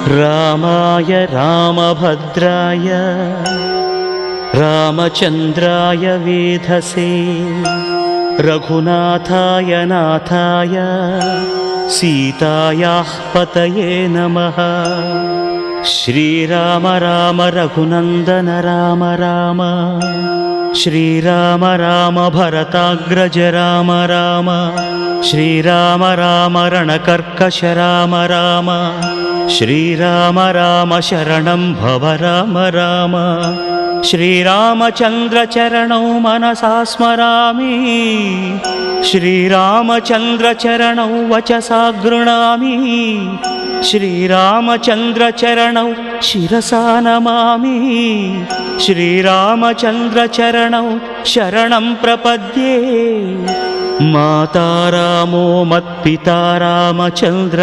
रामाय रामभद्राय रामचन्द्राय वेधसे रघुनाथाय नाथाय सीतायाः पतये नमः। श्रीराम राम रघुनन्दन राम राम श्रीराम राम भरताग्रज राम राम श्रीराम राम रणकर्कश राम राम श्रीराम राम शरणं भव राम राम। श्रीरामचन्द्र चरणौ मनसा स्मरामि श्रीरामचन्द्र चरणौ वचसा गृह्णामि श्रीरामचन्द्र चरणौ शिरसा नमामि श्रीरामचन्द्र चरणौ शरणं प्रपद्ये। माता रामो मत्पिता रामचन्द्र